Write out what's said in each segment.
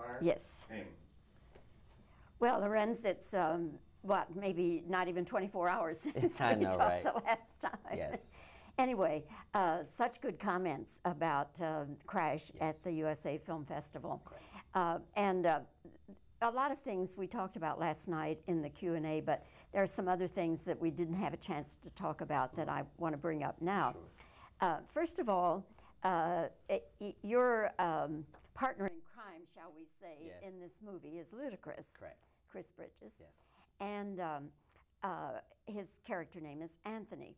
fire? Yes. Pain. Well, Larenz, it's what, maybe not even 24 hours since I we know, talked right? the last time. Yes. Anyway, such good comments about Crash at the USA Film Festival. And a lot of things we talked about last night in the Q&A, but there are some other things that we didn't have a chance to talk about that I want to bring up now. Sure. First of all, your partner in crime, shall we say, in this movie is Ludacris. Correct. Chris Bridges. Yes. And his character name is Anthony.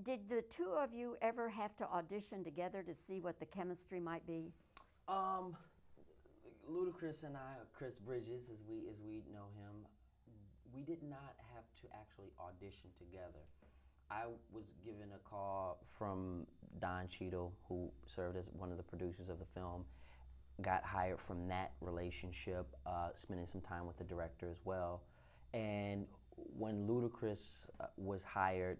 Did the two of you ever have to audition together to see what the chemistry might be? Ludacris and I, Chris Bridges, as we know him, we did not have to actually audition together. I was given a call from Don Cheadle, who served as one of the producers of the film, got hired from that relationship, spending some time with the director as well. And when Ludacris was hired,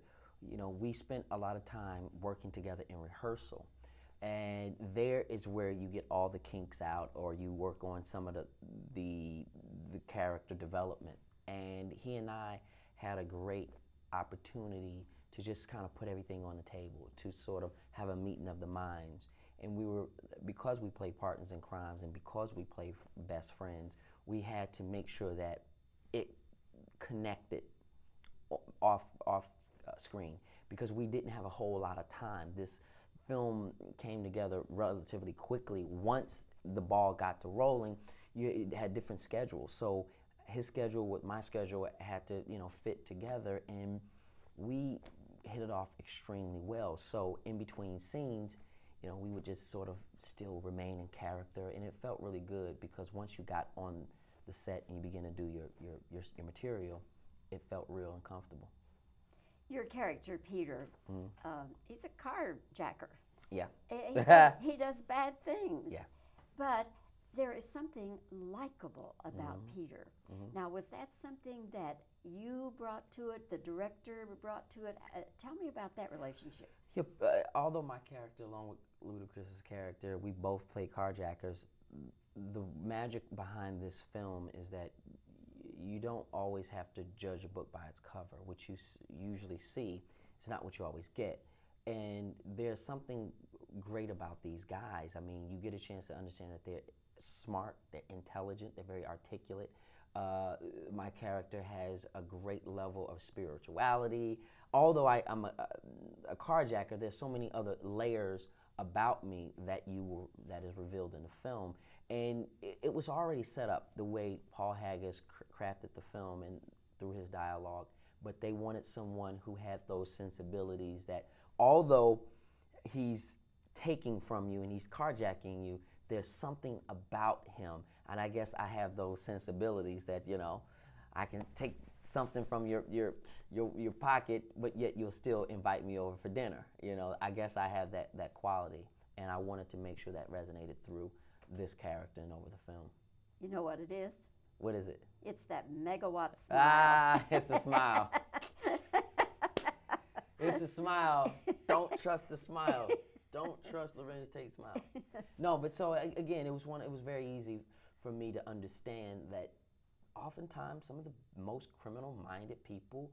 you know, we spent a lot of time working together in rehearsal. And there is where you get all the kinks out, or you work on some of the character development. And he and I had a great opportunity to just kind of put everything on the table, to sort of have a meeting of the minds. And we were, because we play partners in crimes and because we play best friends, we had to make sure that it connected off screen, because we didn't have a whole lot of time. This film came together relatively quickly. Once the ball got to rolling, it had different schedules. So his schedule with my schedule had to, you know, fit together, and we hit it off extremely well. So in between scenes, you know, we would just sort of still remain in character, and it felt really good, because once you got on the set and you begin to do your material, it felt real and comfortable. Your character, Peter, he's a carjacker. Yeah. He does bad things. Yeah. But there is something likable about Peter. Now, was that something that you brought to it, the director brought to it? Tell me about that relationship. Yeah, although my character, along with Ludacris's character, we both play carjackers, the magic behind this film is that you don't always have to judge a book by its cover. What you usually see is not what you always get. And there's something great about these guys. I mean, you get a chance to understand that they're smart, they're intelligent, they're very articulate. My character has a great level of spirituality. Although I'm a carjacker, there's so many other layers about me that is revealed in the film. And it was already set up the way Paul Haggis crafted the film and through his dialogue, but they wanted someone who had those sensibilities that, although he's taking from you and he's carjacking you, there's something about him. And I guess I have those sensibilities that, you know, I can take something from your pocket, but yet you'll still invite me over for dinner. You know, I guess I have that quality, and I wanted to make sure that resonated through this character and over the film. You know what it is? What is it? It's that megawatt smile. Ah, it's the smile. It's the smile. Don't trust the smile. Don't trust Larenz Tate's smile. No, but so again, it was very easy for me to understand that oftentimes some of the most criminal-minded people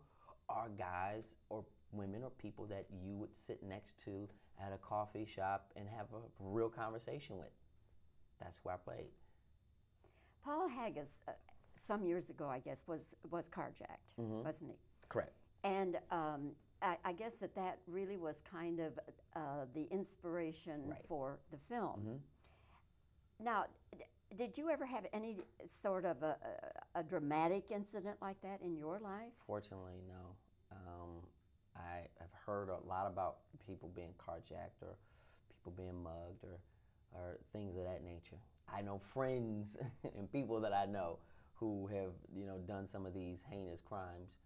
are guys or women or people that you would sit next to at a coffee shop and have a real conversation with. That's who I played. Paul Haggis, some years ago, I guess, was carjacked, wasn't he? Correct. And I guess that really was kind of the inspiration for the film. Now, did you ever have any sort of a dramatic incident like that in your life? Fortunately, no. I have heard a lot about people being carjacked or people being mugged or things of that nature. I know friends and people that I know who have, you know, done some of these heinous crimes.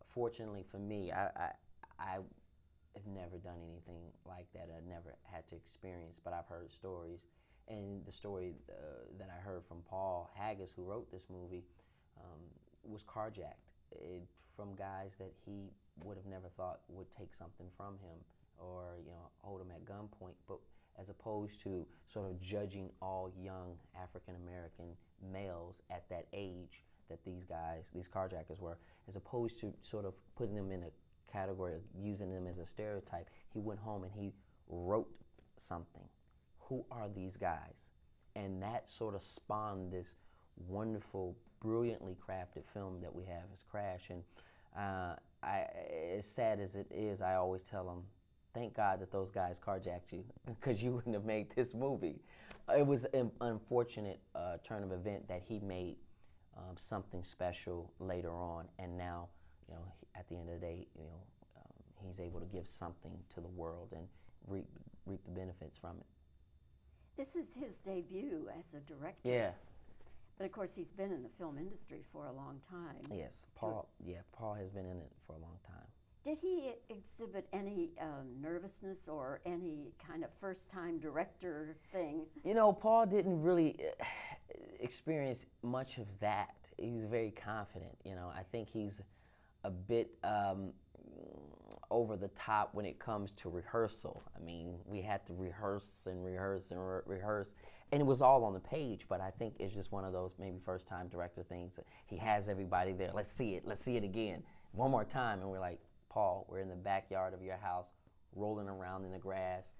Fortunately for me, I have never done anything like that. I never had to experience, but I've heard stories. And the story that I heard from Paul Haggis, who wrote this movie, was carjacked from guys that he would have never thought would take something from him or, you know, hold him at gunpoint. But as opposed to sort of judging all young African American males at that age that these guys, these carjackers were, as opposed to sort of putting them in a category of using them as a stereotype. He went home and he wrote something. Who are these guys? And that sort of spawned this wonderful, brilliantly crafted film that we have as Crash. And as sad as it is, I always tell them, thank God that those guys carjacked you, because you wouldn't have made this movie. It was an unfortunate turn of event that he made something special later on, and now, you know, at the end of the day, you know, he's able to give something to the world and reap the benefits from it. This is his debut as a director. Yeah. But of course, he's been in the film industry for a long time. Yes, Paul. Yeah, Paul has been in it for a long time. Did he exhibit any nervousness or any kind of first-time director thing? You know, Paul didn't really experience much of that. He was very confident. You know, I think he's a bit over the top when it comes to rehearsal. I mean, we had to rehearse and rehearse and rehearse, and it was all on the page, but I think it's just one of those maybe first-time director things. He has everybody there. Let's see it again. One more time, and we're like, Paul, we're in the backyard of your house, rolling around in the grass,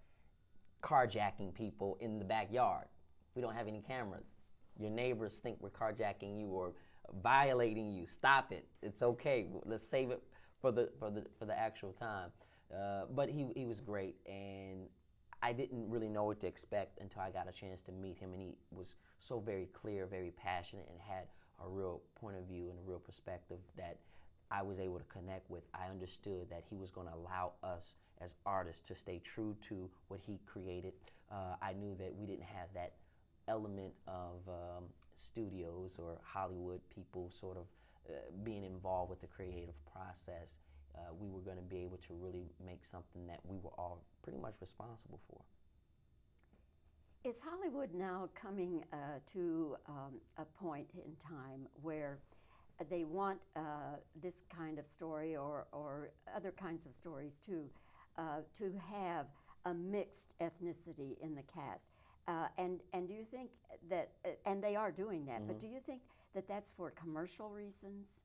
carjacking people in the backyard. We don't have any cameras. Your neighbors think we're carjacking you or violating you. Stop it. It's okay. Let's save it for the actual time. But he was great, and I didn't really know what to expect until I got a chance to meet him, and he was so very clear, very passionate, and had a real point of view and a real perspective that I was able to connect with. I understood that he was going to allow us as artists to stay true to what he created. I knew that we didn't have that element of studios or Hollywood people sort of being involved with the creative process. We were going to be able to really make something that we were all pretty much responsible for. Is Hollywood now coming to a point in time where they want this kind of story or other kinds of stories too, to have a mixed ethnicity in the cast? And do you think that, and they are doing that, but do you think that that's for commercial reasons?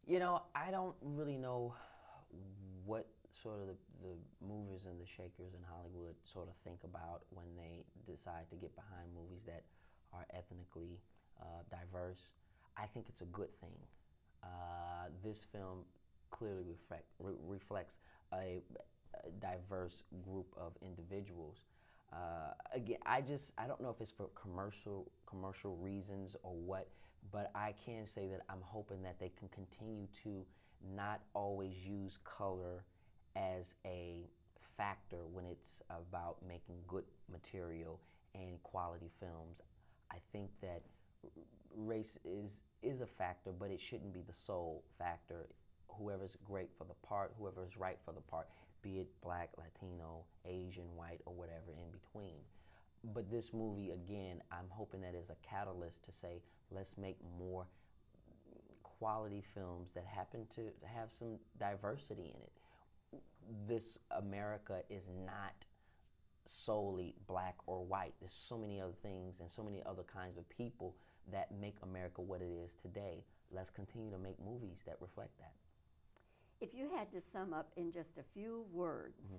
You know, I don't really know what sort of the movers and the shakers in Hollywood sort of think about when they decide to get behind movies that are ethnically diverse. I think it's a good thing. This film clearly reflects a diverse group of individuals. Again, I don't know if it's for commercial reasons or what, but I can say that I'm hoping that they can continue to not always use color as a factor when it's about making good material and quality films. I think that race is a factor, but it shouldn't be the sole factor. Whoever's great for the part, whoever's right for the part, be it black, Latino, Asian, white, or whatever in between. But this movie, again, I'm hoping that is a catalyst to say, let's make more quality films that happen to have some diversity in it. This America is not solely black or white. There's so many other things and so many other kinds of people that make America what it is today. Let's continue to make movies that reflect that. If you had to sum up in just a few words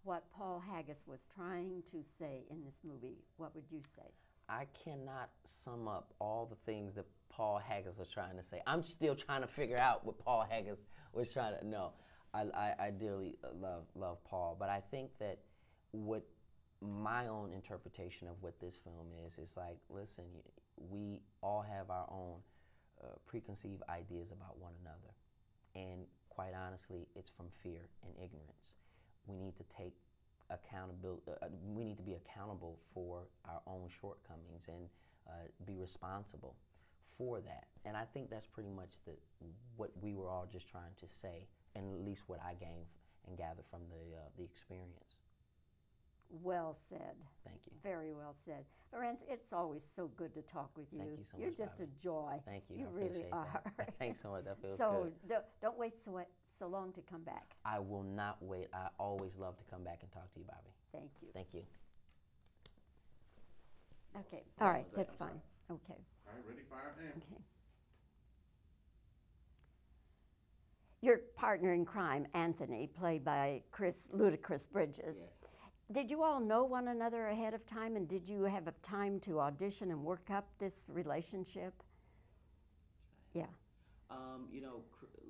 what Paul Haggis was trying to say in this movie, what would you say? I cannot sum up all the things that Paul Haggis was trying to say. I'm still trying to figure out what Paul Haggis was trying to know. I dearly love Paul, but I think that what my own interpretation of what this film is like, listen, we all have our own preconceived ideas about one another, and quite honestly, it's from fear and ignorance. We need to take accountability. We need to be accountable for our own shortcomings and be responsible for that. And I think that's pretty much what we were all just trying to say, and at least what I gained and gathered from the experience. Well said. Thank you. Very well said. Larenz, it's always so good to talk with you. Thank you so You're much, just Bobbie. a joy. Thank you. You I really appreciate are. that. Thanks so much. That feels So good. don't wait so long to come back. I will not wait. I always love to come back and talk to you, Bobbie. Thank you. Thank you. Okay. All right. Go ahead. That's I'm fine. Okay. All right, ready, fire, and. Okay. Your partner in crime, Anthony, played by Ludacris Bridges. Yes. Did you all know one another ahead of time, and did you have a time to audition and work up this relationship? Yeah. You know,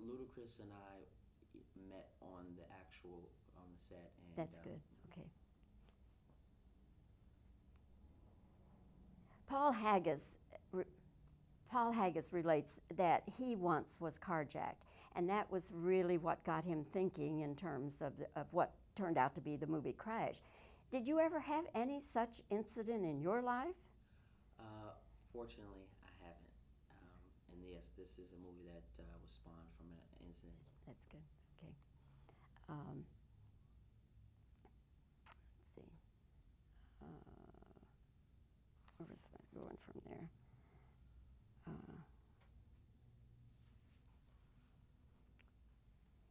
Ludacris and I met on the set. And, That's good. Okay. Paul Haggis relates that he once was carjacked, and that was really what got him thinking in terms of what turned out to be the movie Crash. Did you ever have any such incident in your life? Fortunately, I haven't. And yes, this is a movie that was spawned from an incident. That's good. Okay. Let's see. Where was I going from there?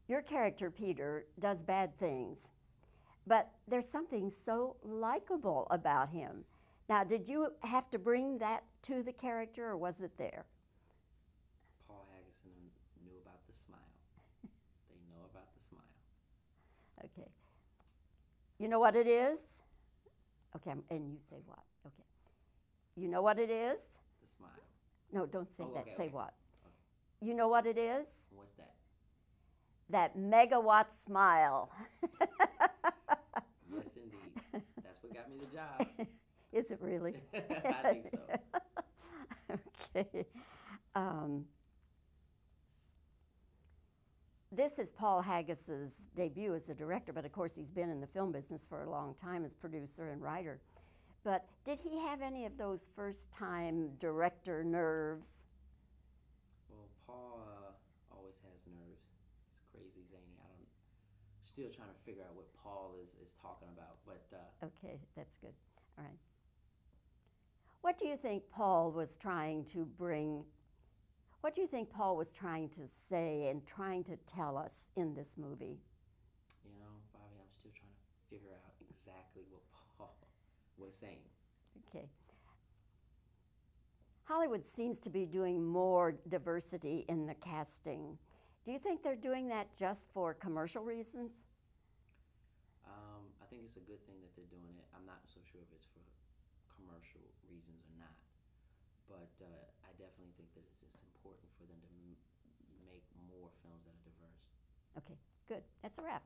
Your character, Peter, does bad things, but there's something so likable about him. Now, did you have to bring that to the character, or was it there? Paul Haggis and them knew about the smile. They know about the smile. Okay. You know what it is? Okay, and you say what? Okay. You know what it is? The smile. No, don't say that. Okay, say okay. what? Okay. You know what it is? What's that? That megawatt smile. Yes, indeed. That's what got me the job. Is it really? I think so. Okay. This is Paul Haggis's debut as a director, but of course he's been in the film business for a long time as producer and writer. But did he have any of those first-time director nerves? Well, Paul always has nerves. He's crazy, zany. Still trying to figure out what Paul is talking about, but Okay, that's good. All right. What do you think Paul was trying to bring? What do you think Paul was trying to say and trying to tell us in this movie? you know, Bobbie, I'm still trying to figure out exactly what Paul was saying. Okay. Hollywood seems to be doing more diversity in the casting. Do you think they're doing that just for commercial reasons? I think it's a good thing that they're doing it. I'm not so sure if it's for commercial reasons or not, but I definitely think that it's just important for them to make more films that are diverse. Okay, good. That's a wrap.